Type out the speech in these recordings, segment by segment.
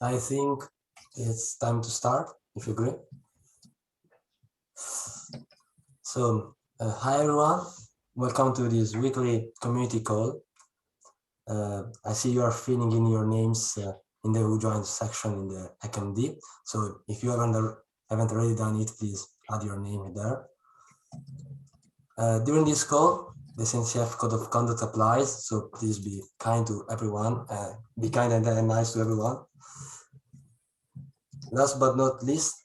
I think it's time to start, if you agree. So, hi everyone, welcome to this weekly community call. I see you are filling in your names in the Who Joined section in the HackMD. So if you haven't already done it, please add your name there. During this call, the CNCF code of conduct applies, so please be kind to everyone, be kind and nice to everyone. Last but not least,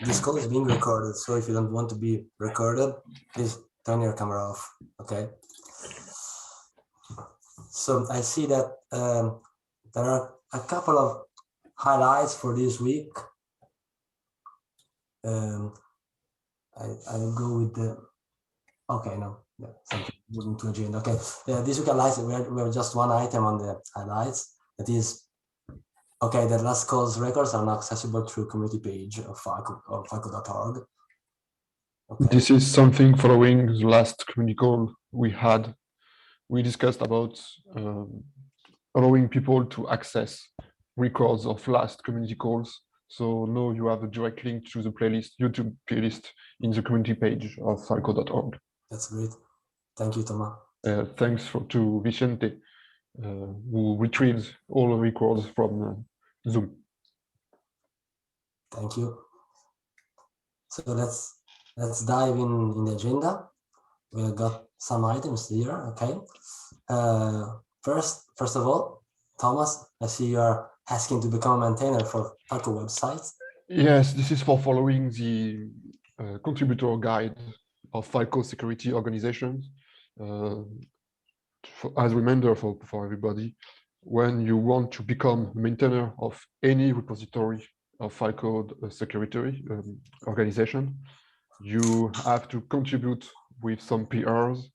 this call is being recorded, so if you don't want to be recorded, please turn your camera off, okay? So I see that there are a couple of highlights for this week. I'll go with the, okay, no, something moving to agenda. Okay, this week highlights, we have just one item on the highlights, that is, okay, the last call's records are now accessible through community page of falco.org. Okay. This is something following the last community call we had. We discussed about allowing people to access records of last community calls. So now you have a direct link to the playlist, YouTube playlist in the community page of falco.org. That's great. Thank you, Thomas. Thanks to Vicente, who retrieves all the records from Zoom. Thank you. So let's dive in the agenda. We've got some items here, okay? First of all, Thomas, I see you are asking to become a maintainer for Falco websites. Yes, this is for following the contributor guide of Falco security organizations. As a reminder for everybody, when you want to become a maintainer of any repository of Falco security organization, you have to contribute with some PRs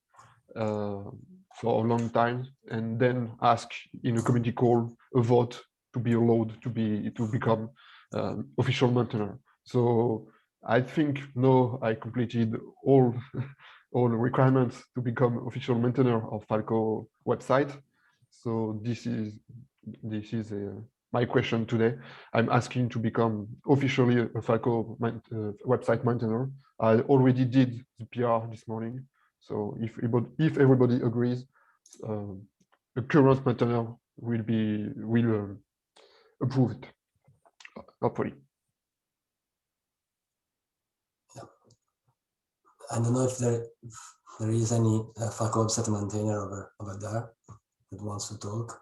for a long time, and then ask in a community call a vote to be allowed to become official maintainer. So I think now I completed all the requirements to become official maintainer of Falco website. So this is my question today. I'm asking to become officially a Falco website maintainer. I already did the PR this morning. So if everybody agrees, the current maintainer will approve it, hopefully. I don't know if there is any Falco website maintainer over there that wants to talk.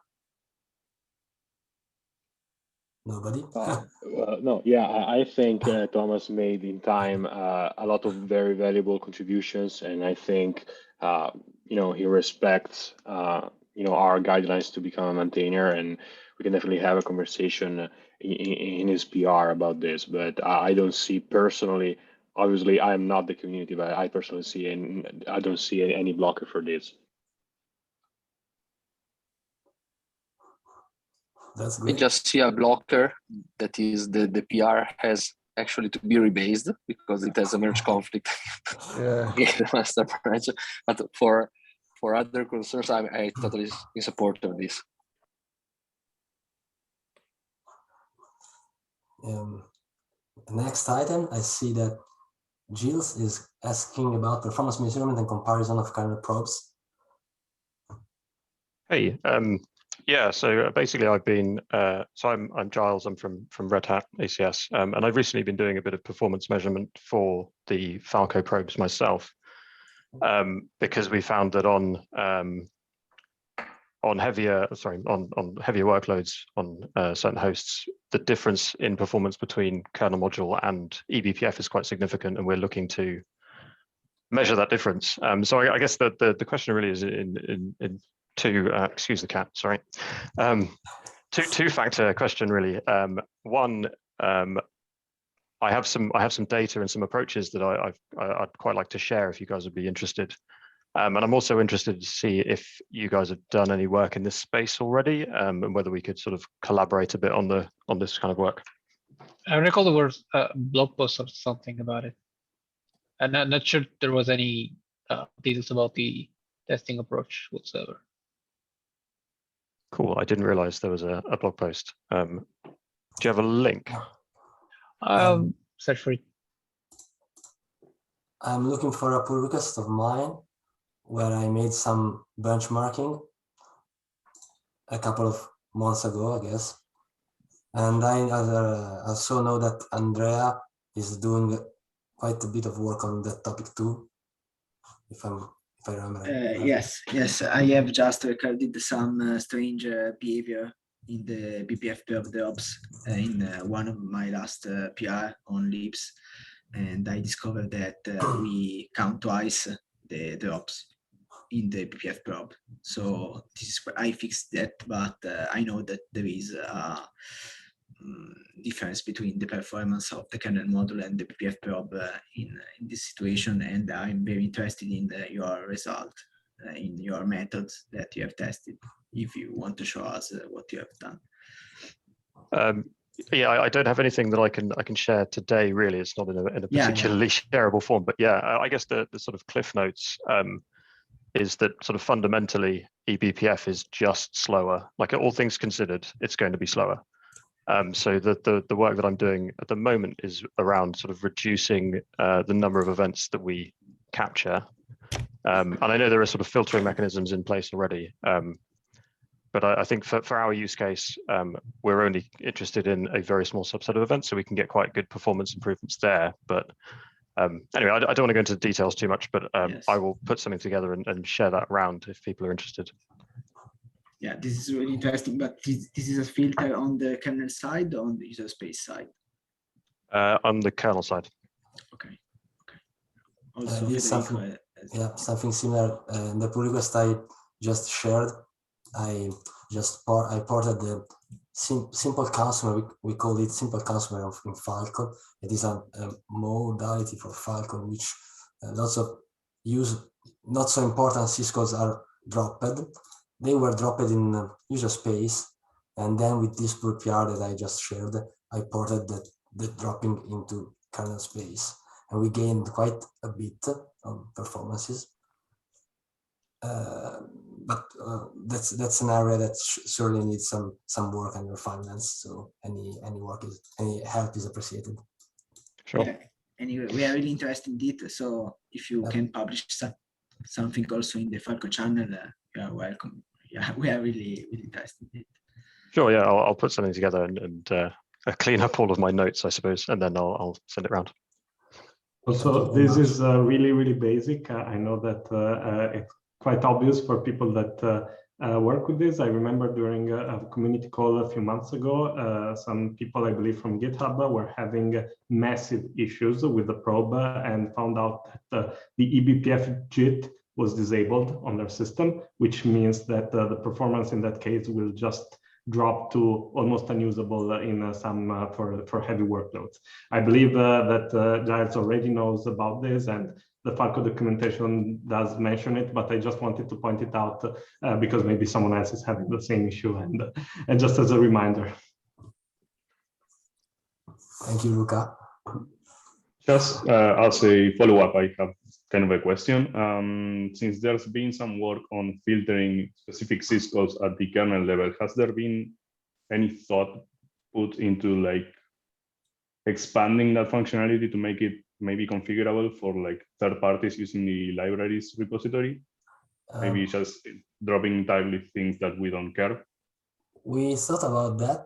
Nobody? No, yeah, I think Thomas made in time a lot of very valuable contributions, and I think he respects our guidelines to become a maintainer, and we can definitely have a conversation in his PR about this. But I don't see personally, obviously, I'm not the community, but I personally see, and I don't see any blocker for this. That's great. We just see a blocker that is the PR has actually to be rebased because it has a merge conflict in the master branch. But for other concerns, I totally in support of this. The next item, I see that Gilles is asking about performance measurement and comparison of kernel probes. Hey, yeah, so basically I've been, so I'm Giles, I'm from Red Hat ACS, and I've recently been doing a bit of performance measurement for the Falco probes myself, because we found that on heavier workloads on certain hosts, the difference in performance between kernel module and eBPF is quite significant, and we're looking to measure that difference. So I guess the question really is in two, excuse the cat, sorry. Two-factor question really. One, I have some data and some approaches that I'd quite like to share if you guys would be interested. And I'm also interested to see if you guys have done any work in this space already, and whether we could sort of collaborate a bit on this kind of work. I recall there was a blog post or something about it. And I'm not sure there was any details about the testing approach whatsoever. Cool. I didn't realize there was a blog post. Do you have a link? Search for it. I'm looking for a pull request of mine where I made some benchmarking a couple of months ago, I guess. And I also know that Andrea is doing quite a bit of work on that topic too, if I remember. Yes, I have just recorded some strange behavior in the BPF of the ops in one of my last PR on libs, and I discovered that we count twice the drops in the BPF probe. So this is I fixed that, but I know that there is a difference between the performance of the kernel module and the BPF probe in this situation, and I'm very interested in your result, in your methods that you have tested, if you want to show us what you have done. Yeah, I don't have anything that I can share today. Really, it's not in a particularly shareable form. But yeah, I guess the sort of cliff notes is that sort of fundamentally eBPF is just slower. Like all things considered, it's going to be slower. So the work that I'm doing at the moment is around sort of reducing the number of events that we capture. And I know there are sort of filtering mechanisms in place already. But I think for our use case, we're only interested in a very small subset of events, so we can get quite good performance improvements there. But anyway, I don't want to go into details too much, but Yes. I will put something together and share that around if people are interested. Yeah, this is really interesting, but this is a filter on the kernel side or on the user space side? On the kernel side. Okay. Also, something similar. The pull request I just shared, I ported the simple consumer. We call it simple consumer in Falco. It is a modality for Falco in which lots of not so important syscalls are dropped. They were dropped in user space, and then with this pull PR that I just shared, I ported the dropping into kernel space, and we gained quite a bit of performances. But that's an area that surely needs some work and refinements. So any help is appreciated. Sure. Yeah. Anyway, we are really interested in it. So if you can publish something also in the Falco channel, you are welcome. Yeah, we are really interested in it. Sure. Yeah, I'll put something together and clean up all of my notes, I suppose, and then I'll send it around. Also, this is really basic. I know that it's quite obvious for people that work with this. I remember during a community call a few months ago, some people, I believe from GitHub, were having massive issues with the probe and found out that the eBPF JIT was disabled on their system, which means that the performance in that case will just drop to almost unusable in some for heavy workloads. I believe that Giles already knows about this, and the Falco documentation does mention it, but I just wanted to point it out because maybe someone else is having the same issue, and just as a reminder. Thank you, Luca. Just as a follow-up, I have kind of a question. Since there's been some work on filtering specific syscalls at the kernel level, has there been any thought put into like expanding that functionality to make it maybe configurable for like third parties using the libraries repository? Maybe just dropping entirely things that we don't care? We thought about that.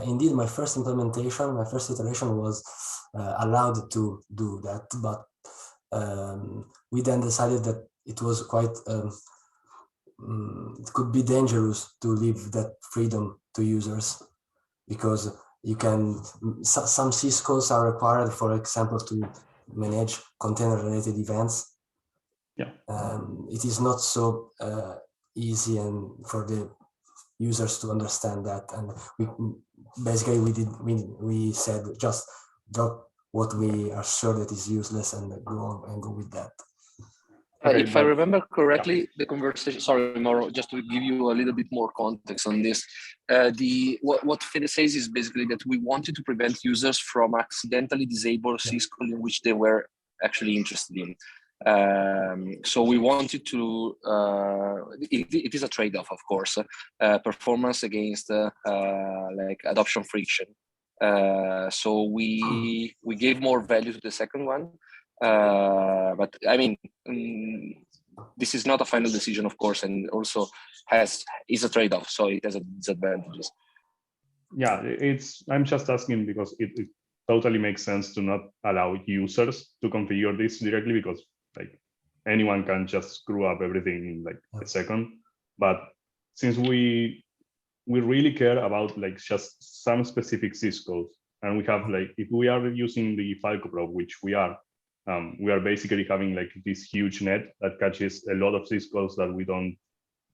Indeed, my first iteration was allowed to do that, but we then decided that it was quite, it could be dangerous to leave that freedom to users, because you can, some syscalls are required, for example, to manage container-related events. Yeah. It is not so easy and for the users to understand that, and we said just drop what we are sure that is useless and go on and go with that. If I remember correctly, the conversation, sorry, Mauro, just to give you a little bit more context on this, what Fede says is basically that we wanted to prevent users from accidentally disable syscall in which they were actually interested in. So we wanted to, it is a trade-off, of course, performance against like adoption friction. So we gave more value to the second one, but I mean, this is not a final decision, of course, and also is a trade-off, so it has disadvantages. Yeah, I'm just asking because it totally makes sense to not allow users to configure this directly, because like anyone can just screw up everything in like a second. But since we really care about like just some specific syscodes, and we have like, if we are using the Falco probe, which we are basically having like this huge net that catches a lot of syscodes that we don't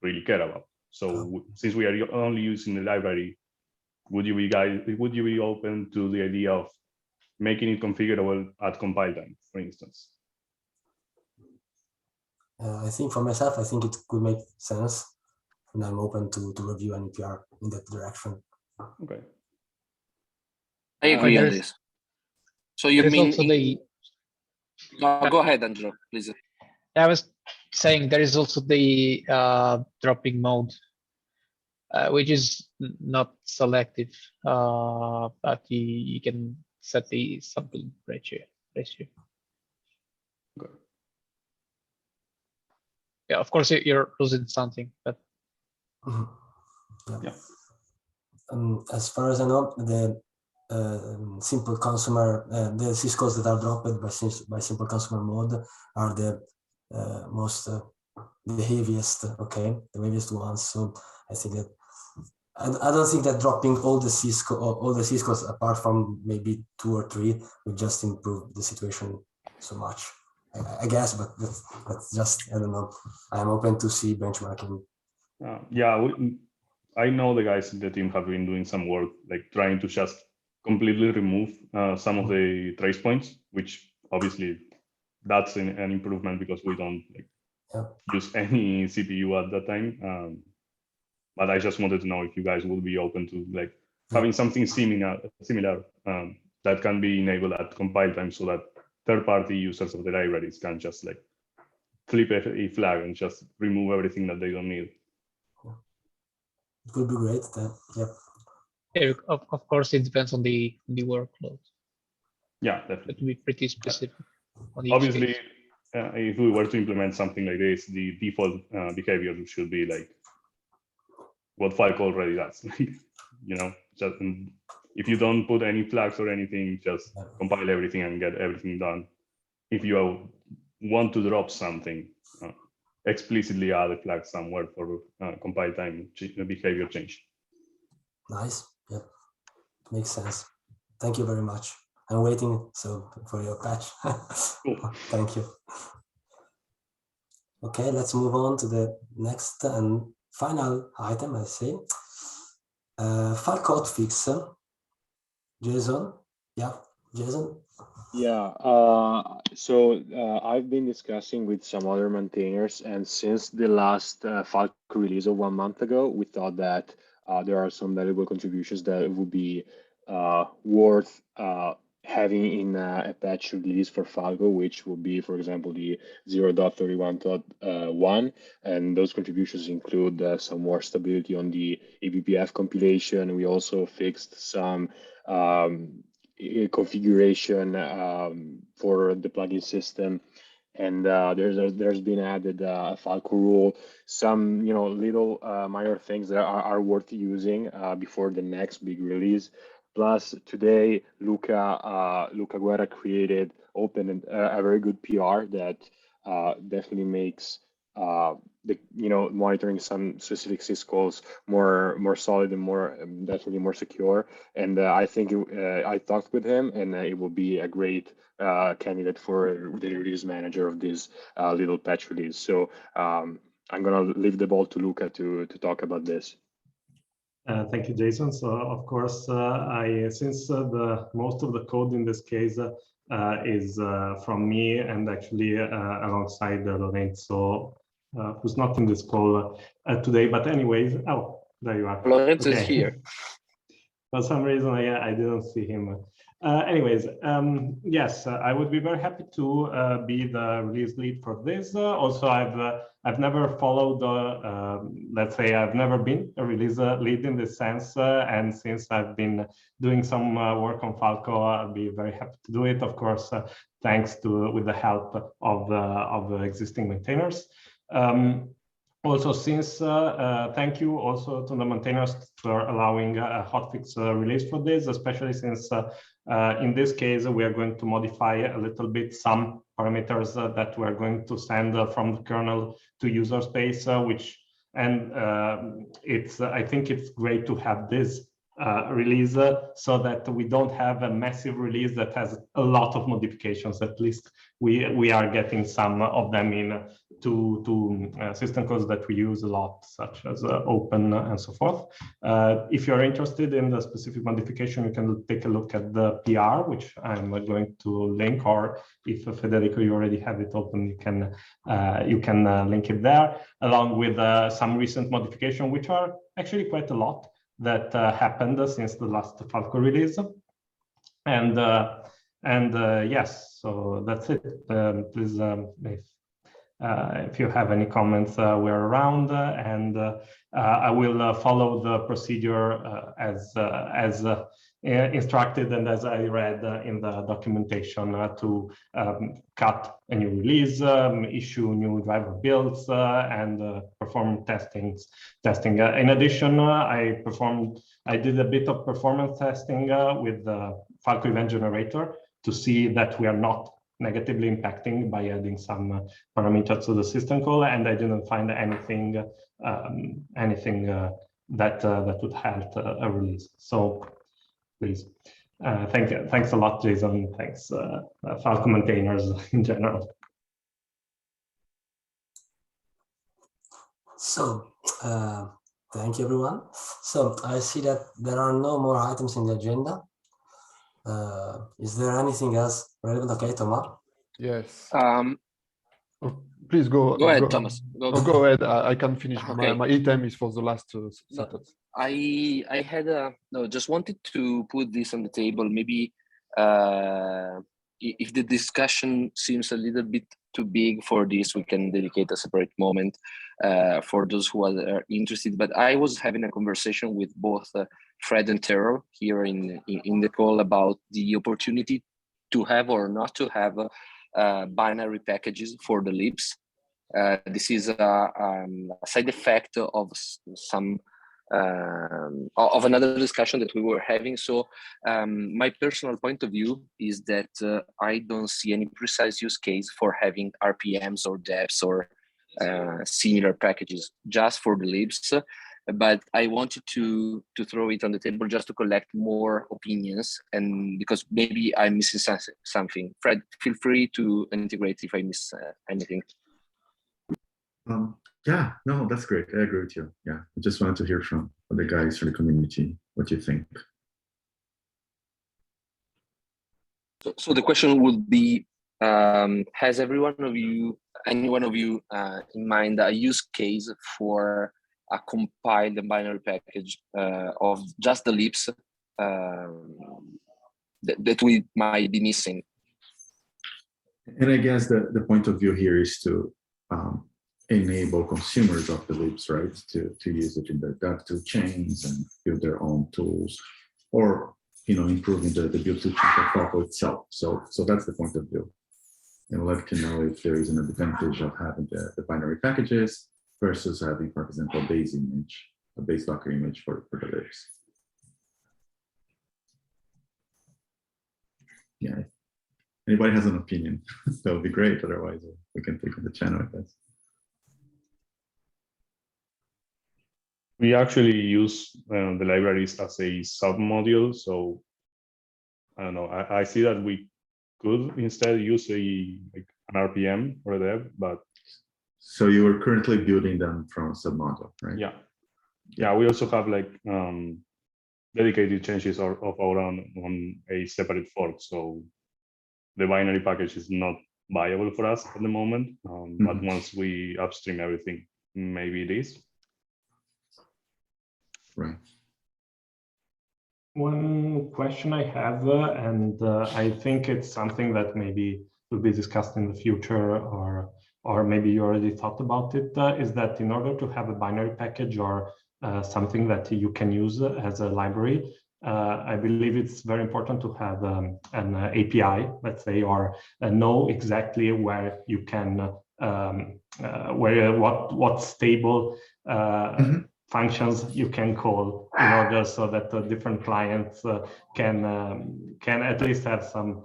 really care about. So since we are only using the library, would you be open to the idea of making it configurable at compile time, for instance? I think for myself, I think it could make sense, and I'm open to review an PR in that direction. Okay. I agree on this. So you mean also no, go ahead, Angelo, please. I was saying there is also the dropping mode, which is not selective, but you can set the sampling ratio. Okay. Yeah, of course you're losing something, but yeah. As far as I know, the simple consumer, the syscodes that are dropped by simple consumer mode are the the heaviest, the heaviest ones. So I think that I don't think that dropping all the syscodes apart from maybe 2 or 3 would just improve the situation so much. I guess, but that's just, I don't know. I'm open to see benchmarking. Yeah, I know the guys in the team have been doing some work, like trying to just completely remove some of the trace points, which obviously that's an improvement because we don't use any CPU at that time. But I just wanted to know if you guys would be open to like having something similar that can be enabled at compile time, so that third-party users of the libraries can just like flip a flag and just remove everything that they don't need. It would be great. Yeah, of course, it depends on the workload. Yeah, definitely. It would be pretty specific. Obviously, if we were to implement something like this, the default behavior should be like what Falco already does. You know, just if you don't put any flags or anything, just compile everything and get everything done. If you want to drop something, explicitly add a flag somewhere for compile time behavior change. Nice. Yep. Makes sense. Thank you very much. I'm waiting for your patch. Cool. Thank you. Okay, let's move on to the next and final item, I see. Falco fix. Jason. Yeah, Jason. Yeah, so I've been discussing with some other maintainers, and since the last Falco release of 1 month ago, we thought that there are some valuable contributions that would be worth having in a patch release for Falco, which would be, for example, the 0.31.1, and those contributions include some more stability on the eBPF compilation. We also fixed some configuration for the plugin system, and there's been added a Falco rule, some little minor things that are worth using before the next big release. Plus today Luca Guerra opened a very good PR that definitely makes monitoring some specific syscalls more solid and more definitely more secure. And I think I talked with him, and it will be a great candidate for the release manager of this little patch release. So I'm gonna leave the ball to Luca to talk about this. Thank you, Jason. So of course, since the most of the code in this case is from me, and actually alongside Lorenzo, who's not in this call today, but anyways, oh, there you are. Lorenzo is here. For some reason, I didn't see him. Anyways, yes, I would be very happy to be the release lead for this. Also, I've never followed, let's say, I've never been a release lead in this sense, and since I've been doing some work on Falco, I'll be very happy to do it. Of course, thanks to with the help of the existing maintainers. Also, since thank you also to the maintainers for allowing a hotfix release for this, especially since in this case we are going to modify a little bit some parameters that we are going to send from the kernel to user space, and it's I think it's great to have this release so that we don't have a massive release that has a lot of modifications. At least we are getting some of them in to system calls that we use a lot, such as open and so forth. If you're interested in the specific modification, you can take a look at the PR, which I'm going to link, or if Federico, you already have it open, you can link it there, along with some recent modification, which are actually quite a lot that happened since the last Falco release. And yes, so that's it. Please, if you have any comments, we're around, and I will follow the procedure as instructed and as I read in the documentation to cut a new release, issue new driver builds, and perform testing. In addition, I did a bit of performance testing with the Falco event generator to see that we are not negatively impacting by adding some parameters to the system call, and I didn't find anything that would help a release. So please, thanks a lot, Jason. Thanks, Falco maintainers in general. So thank you, everyone. So I see that there are no more items in the agenda. Is there anything else relevant? Okay, Thomas. Yes. Please go. Go ahead, Thomas. Go ahead. I can finish. Okay. My item is for the last sentence. I had just wanted to put this on the table. Maybe if the discussion seems a little bit too big for this, we can dedicate a separate moment for those who are interested. But I was having a conversation with both Fred and Terrell here in the call about the opportunity to have or not to have binary packages for the libs. This is a side effect of some of another discussion that we were having. So my personal point of view is that I don't see any precise use case for having RPMs or DEPs or similar packages just for the libs. But I wanted to throw it on the table just to collect more opinions, and because maybe I'm missing something. Fred, feel free to integrate if I miss anything. Yeah, no, that's great. I agree with you. Yeah, I just wanted to hear from the guys from the community what you think. So the question would be, has any one of you in mind a use case for a compiled and binary package of just the libs that we might be missing? And I guess the point of view here is to enable consumers of the libs, right, to use it in their dev2 chains and build their own tools, or improving the build to chain of Falco itself. So that's the point of view. And we'd like to know if there is an advantage of having the binary packages versus having, for example, a base Docker image for the libs. Yeah. Anybody has an opinion? That would be great. Otherwise, we can take on the channel, I guess. We actually use the libraries as a sub-module. So I don't know. I see that we could instead use an RPM or a dev, but. So you are currently building them from a sub-module, right? Yeah. Yeah, we also have dedicated changes of our own on a separate fork. So the binary package is not viable for us at the moment. But once we upstream everything, maybe it is. Right. One question I have, and I think it's something that maybe will be discussed in the future, or maybe you already thought about it, is that in order to have a binary package or something that you can use as a library, I believe it's very important to have an API, let's say, or know exactly where you can, what stable functions you can call in order so that the different clients can at least have some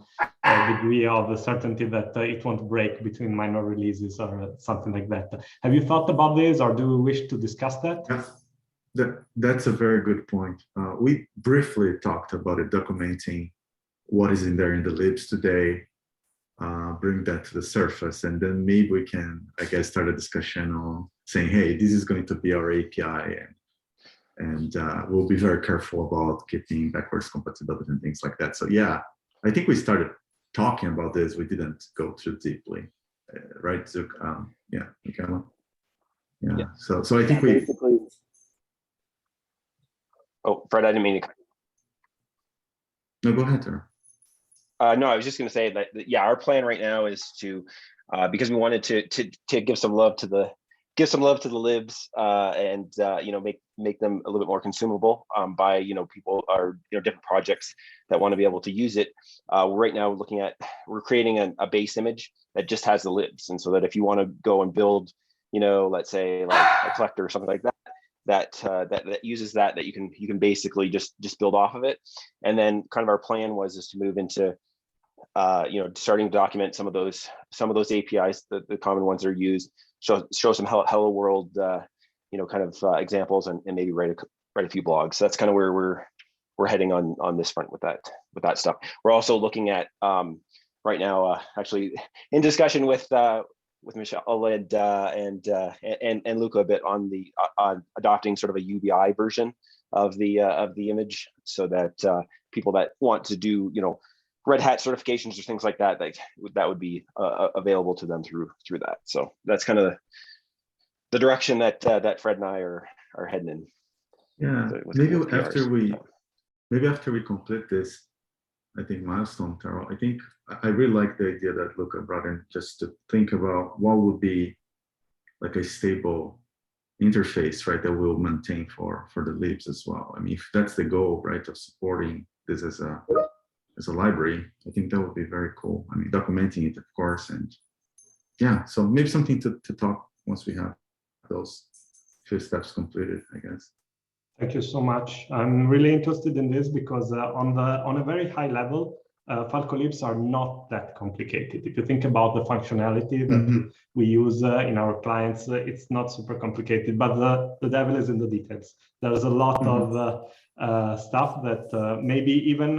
degree of certainty that it won't break between minor releases or something like that. Have you thought about this, or do you wish to discuss that? That's a very good point. We briefly talked about it, documenting what is in there in the libs today, bring that to the surface, and then maybe we can, I guess, start a discussion on saying, hey, this is going to be our API, and we'll be very careful about keeping backwards compatibility and things like that. So yeah, I think we started talking about this. We didn't go too deeply, right, Zook? Yeah, Michaela? Yeah. So I think we basically. Oh, Fred, I didn't mean to. No, go ahead, Tara. No, I was just going to say that, yeah, our plan right now is to, because we wanted to give some love to the libs, and you know, make them a little bit more consumable by, you know, people or, you know, different projects that want to be able to use it. We're right now we're creating a base image that just has the libs, and so that if you want to go and build, you know, let's say like a collector or something like that, that uses that you can basically just build off of it. And then kind of our plan was to move into you know, starting to document some of those APIs, the common ones that are used, show some hello world you know, kind of examples, and maybe write a few blogs. So that's kind of where we're heading on this front with that stuff. We're also looking at right now actually in discussion with Michelle and Luca a bit on adopting sort of a UBI version of the image, so that people that want to do, you know, Red Hat certifications or things like that, that would be available to them through that. So that's kind of the direction that Fred and I are heading in. Yeah, maybe after we complete this, I think milestone, Taro, I think I really like the idea that Luca brought in, just to think about what would be like a stable interface, right, that we'll maintain for the libs as well. I mean, if that's the goal, right, of supporting this as a library, I think that would be very cool. I mean, documenting it, of course, and yeah, so maybe something to talk once we have those few steps completed, I guess. Thank you so much. I'm really interested in this because on a very high level, Falco libs are not that complicated. If you think about the functionality that we use in our clients, it's not super complicated, but the devil is in the details. There's a lot of stuff that maybe even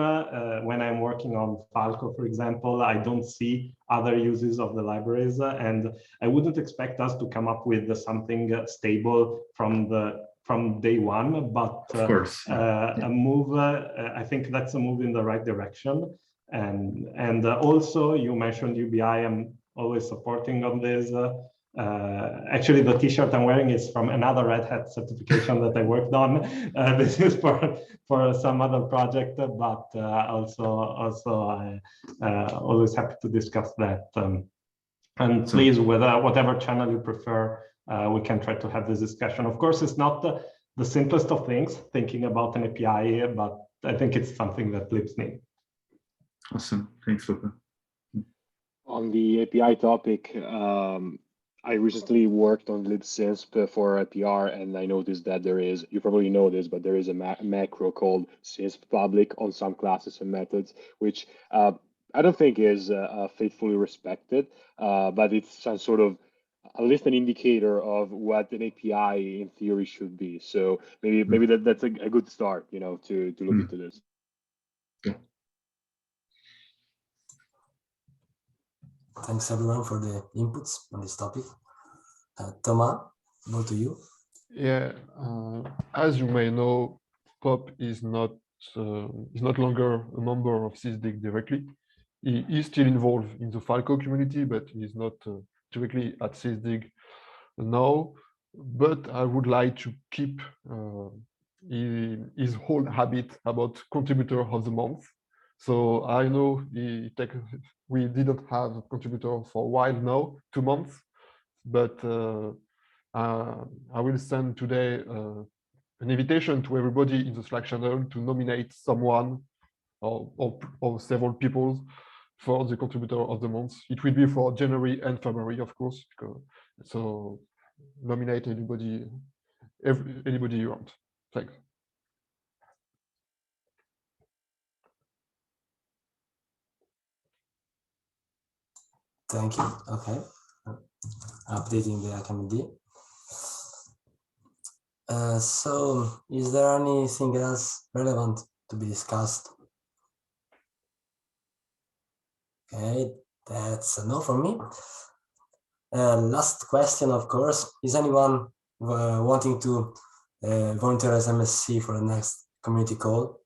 when I'm working on Falco, for example, I don't see other uses of the libraries, and I wouldn't expect us to come up with something stable from day one, but of course, a move. I think that's a move in the right direction. And also, you mentioned UBI. I'm always supporting on this. Actually, the T-shirt I'm wearing is from another Red Hat certification that I worked on. This is for some other project, but also I always happy to discuss that. And please, with whatever channel you prefer, we can try to have this discussion. Of course, it's not the simplest of things, thinking about an API, but I think it's something that libs need. Awesome. Thanks, Luca. On the API topic, I recently worked on libsysp for a PR, and I noticed that there is, you probably know this, but there is a macro called sysp public on some classes and methods, which I don't think is faithfully respected, but it's some sort of at least an indicator of what an API in theory should be. So maybe that's a good start, you know, to look into this. Thanks everyone for the inputs on this topic. Thomas, over to you. Yeah, as you may know, Pop is not longer a member of SysDig directly. He is still involved in the Falco community, but he is not directly at SysDig now. But I would like to keep his whole habit about contributor of the month. So I know we didn't have a contributor for a while now, 2 months, but I will send today an invitation to everybody in the Slack channel to nominate someone or several people for the contributor of the month. It will be for January and February, of course, so nominate anybody you want. Thanks. Thank you. Okay. Updating the committee. So is there anything else relevant to be discussed? Okay, that's a no from me. Last question, of course. Is anyone wanting to volunteer as MSC for the next community call?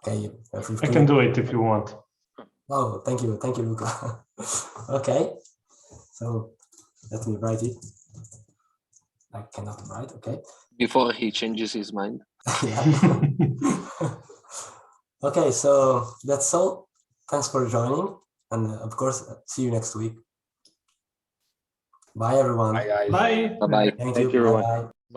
Okay, I can do it if you want. Oh, thank you, Luca. Okay, so let me write it. I cannot write. Okay. Before he changes his mind. Okay, so that's all. Thanks for joining, and of course, see you next week. Bye, everyone. Bye, guys. Bye. Bye-bye. Thank Thank you. you, everyone. Bye.